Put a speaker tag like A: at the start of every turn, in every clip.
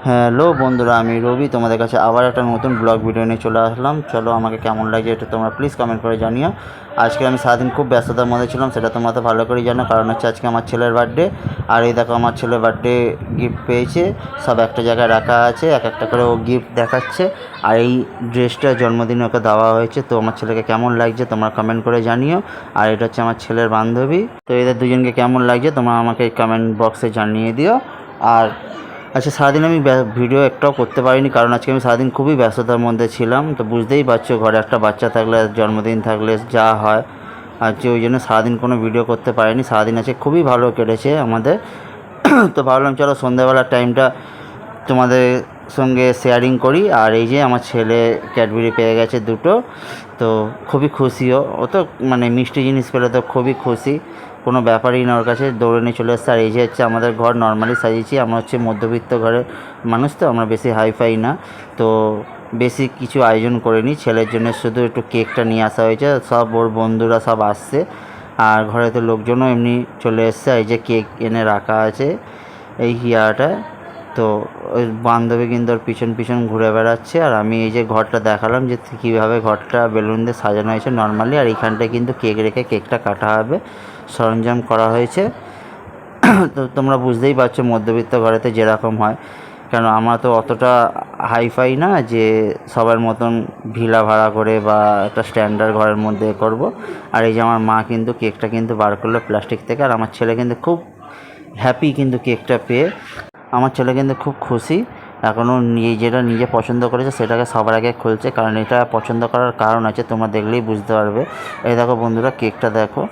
A: Hello বন্ধুরা, আমি রবি তোমাদের কাছে আবার একটা নতুন ব্লগ ভিডিও নিয়ে চলে আসলাম। চলো, আমাকে কেমন লাগছে এটা তোমরা প্লিজ কমেন্ট করে জানিও। আজকে আমি সারাদিন খুব ব্যস্ততার মধ্যে ছিলাম, সেটা তোমরা তো ভালো করেই জানো, কারণ হচ্ছে আজকে আমার ছেলের বার্থডে। আর এই দেখো, আমার ছেলের বার্থডে গিফট পেয়েছে, সব একটা জায়গায় রাখা আছে, এক একটা করে ও গিফট দেখাচ্ছে। আর এই ড্রেসটা জন্মদিনে ওকে দেওয়া হয়েছে। তো আমার ছেলেকে কেমন লাগছে তোমরা কমেন্ট করে জানিও। আর এটা হচ্ছে আমার ছেলের বান্ধবী। তো এদের দুজনকে কেমন লাগছে তোমরা আমাকে কমেন্ট বক্সে জানিয়ে দিও। আর আচ্ছা, সারাদিন আমি ভিডিও একটাও করতে পারিনি, কারণ আজকে আমি সারাদিন খুবই ব্যস্ততার মধ্যে ছিলাম। তো বুঝতেই পারছো, ঘরে একটা বাচ্চা থাকলে, জন্মদিন থাকলে যা হয়, আজকে ওই জন্য সারাদিন কোনো ভিডিও করতে পারিনি। সারাদিন আজকে খুবই ভালো কেটেছে আমাদের। তো ভাবলাম চলো সন্ধ্যাবেলার টাইমটা তোমাদের সঙ্গে শেয়ারিং করি। আর এই যে আমার ছেলে ক্যাডবেরি পেয়ে গেছে দুটো, তো খুবই খুশিও ও। তো মানে মিষ্টি জিনিস পেলে তো খুবই খুশি, কোনো ব্যাপারই না ওর কাছে, দৌড়ে নিয়ে চলে এসছে। আর এই যে হচ্ছে আমাদের ঘর নর্মালি সাজিয়েছি, আমরা হচ্ছে মধ্যবিত্ত ঘরের মানুষ, তো আমরা বেশি হাইফাই না, তো বেশি কিছু আয়োজন করিনি। ছেলের জন্য শুধু একটু কেকটা নিয়ে আসা হয়েছে, সব ওর বন্ধুরা সব আসছে, আর ঘরে তো লোকজনও এমনি চলে এসছে। এই যে কেক এনে রাখা আছে এই হিয়াটা, তো ওই বান্ধবী কিন্তু ওর পিছন পিছন ঘুরে বেড়াচ্ছে। আর আমি এই যে ঘরটা দেখালাম যে কীভাবে ঘরটা বেলুন দিয়ে সাজানো হয়েছে নর্মালি। আর এইখানটায় কিন্তু কেক রেখে কেকটা কাটা হবে, সরঞ্জাম করা হয়েছে। তো তোমরা বুঝতেই পারছো মধ্যবিত্ত ঘরেতে যেরকম হয়, কেন আমরা তো অতটা হাইফাই না যে সবার মতন ভিলা ভাড়া করে বা একটা স্ট্যান্ডার্ড ঘরের মধ্যে করব। আর এই যে আমার মা কিন্তু কেকটা কিন্তু বার করলো প্লাস্টিক থেকে, আর আমার ছেলে কিন্তু খুব হ্যাপি কিন্তু কেকটা পেয়ে। আমার ছেলে কিন্তু খুব খুশি। এখনও যেটা নিজে পছন্দ করেছে সেটাকে সবার আগে খুলছে, কারণ এটা পছন্দ করার কারণ আছে, তোমরা দেখলেই বুঝতে পারবে। এই দেখো বন্ধুরা, কেকটা দেখো,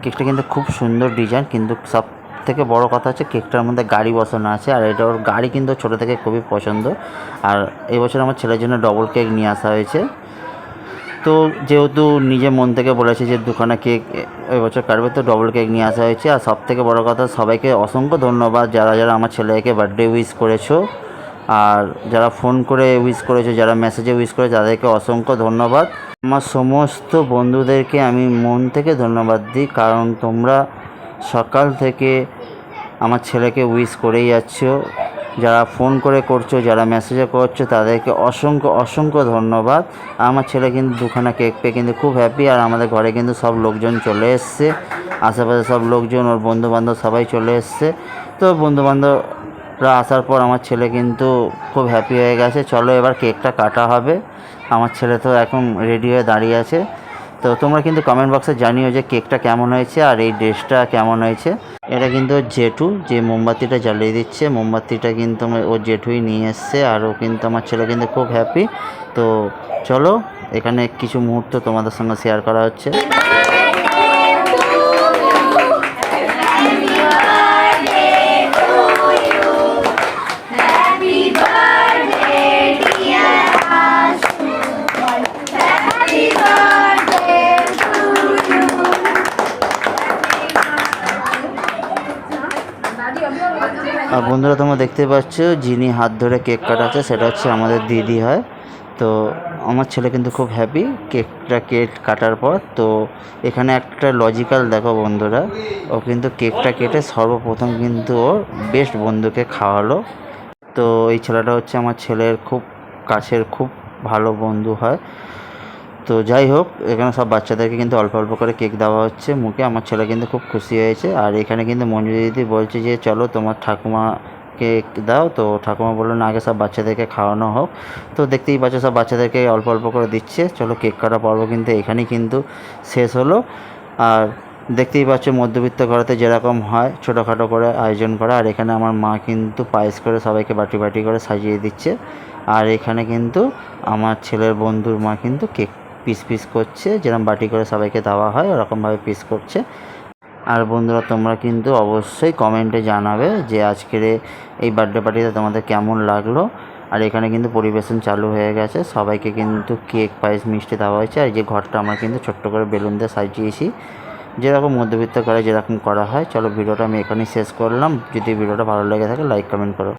A: কেকটা কিন্তু খুব সুন্দর ডিজাইন, কিন্তু সব থেকে বড় কথা হচ্ছে কেকটার মধ্যে গাড়ি বসানো আছে। আর এটা ওর গাড়ি কিন্তু ছোটো থেকে খুবই পছন্দ। আর এবছর আমার ছেলের জন্য ডবল কেক নিয়ে আসা হয়েছে। তো যেহেতু নিজে মন থেকে বলেছে যে দুখানা কেক এবছর কাটবে, তো ডবল কেক নিয়ে আসা হয়েছে। আর সব থেকে বড়ো কথা, সবাইকে অসংখ্য ধন্যবাদ যারা যারা আমার ছেলেকে বার্থডে উইশ করেছো, আর যারা ফোন করে উইশ করেছো, যারা মেসেজে উইশ করেছো, তাদেরকে অসংখ্য ধন্যবাদ। আমার সমস্ত বন্ধুদেরকে আমি মন থেকে ধন্যবাদ দিই, কারণ তোমরা সকাল থেকে আমার ছেলেকে উইশ করেই যাচ্ছো। যারা ফোন করে করছো, যারা মেসেজে করছো, তাদেরকে অসংখ্য অসংখ্য ধন্যবাদ। আমার ছেলে কিন্তু দুখানা কেক পেয়ে কিন্তু খুব হ্যাপি। আর আমাদের ঘরে কিন্তু সব লোকজন চলে এসছে, আশেপাশে সব লোকজন, ওর বন্ধুবান্ধব সবাই চলে এসছে। তো বন্ধুবান্ধবরা আসার পর আমার ছেলে কিন্তু খুব হ্যাপি হয়ে গেছে। চলো এবার কেকটা কাটা হবে। আমার ছেলে তো এখন রেডি হয়ে দাঁড়িয়ে আছে। তো তোমরা কিন্তু কমেন্ট বক্সে জানিও যে কেকটা কেমন হয়েছে আর এই ড্রেসটা কেমন হয়েছে। এটা কিন্তু জেঠু যে মোমবাতিটা জ্বালিয়ে দিচ্ছে, মোমবাতিটা কিন্তু ও জেঠুই নিয়ে এসছে। আর ও কিন্তু আমার ছেলে কিন্তু খুব হ্যাপি। তো চলো, এখানে কিছু মুহূর্ত তোমাদের সঙ্গে শেয়ার করা হচ্ছে। আর বন্ধুরা, তোমরা দেখতে পাচ্ছ যিনি হাত ধরে কেক কাটাচ্ছে সেটা হচ্ছে আমাদের দিদি হয়। তো আমার ছেলে কিন্তু খুব হ্যাপি কেক কাটার পর। তো এখানে একটা লজিক্যাল দেখো বন্ধুরা, ও কিন্তু কেকটা কেটে সর্বপ্রথম কিন্তু ওর বেস্ট বন্ধুকে খাওয়ালো। তো এই ছেলেটা হচ্ছে আমার ছেলের খুব কাছের খুব ভালো বন্ধু হয়। তো যাই হোক, এখানে সব বাচ্চাদেরকে কিন্তু অল্প অল্প করে কেক দেওয়া হচ্ছে মুখে। আমার ছেলে কিন্তু খুব খুশি হয়েছে। আর এখানে কিন্তু মঞ্জু দিদি বলছে যে চলো তোমার ঠাকুমা কেক দাও। তো ঠাকুমা বললো না, আগে সব বাচ্চাদেরকে খাওয়ানো হোক। তো দেখতেই পাচ্ছ সব বাচ্চাদেরকে অল্প অল্প করে দিচ্ছে। চলো, কেক কাটা পর্ব কিন্তু এখানেই কিন্তু শেষ হলো। আর দেখতেই পাচ্ছ মধ্যবিত্ত ঘরেতে যেরকম হয় ছোটোখাটো করে আয়োজন করা। আর এখানে আমার মা কিন্তু পায়েস করে সবাইকে বাটি বাটি করে সাজিয়ে দিচ্ছে। আর এখানে কিন্তু আমার ছেলের বন্ধুর মা কিন্তু কেক পিস পিস করছে, যেরকম বাটি করে সবাইকে দেওয়া হয় ওরকমভাবে পিস করছে। আর বন্ধুরা, তোমরা কিন্তু অবশ্যই কমেন্টে জানাবে যে আজকের এই বার্থডে পার্টিতে তোমাদের কেমন লাগলো। আর এখানে কিন্তু পরিবেশন চালু হয়ে গেছে, সবাইকে কিন্তু কেক পায়েস মিষ্টি দেওয়া হয়েছে। আর এই যে ঘরটা আমরা কিন্তু ছোট্ট করে বেলুন দিয়ে সাজিয়েছি, যেরকম মধ্যবিত্ত করে যেরকম করা হয়। চলো, ভিডিওটা আমি এখানেই শেষ করলাম। যদি ভিডিওটা ভালো লেগে থাকে লাইক কমেন্ট করো।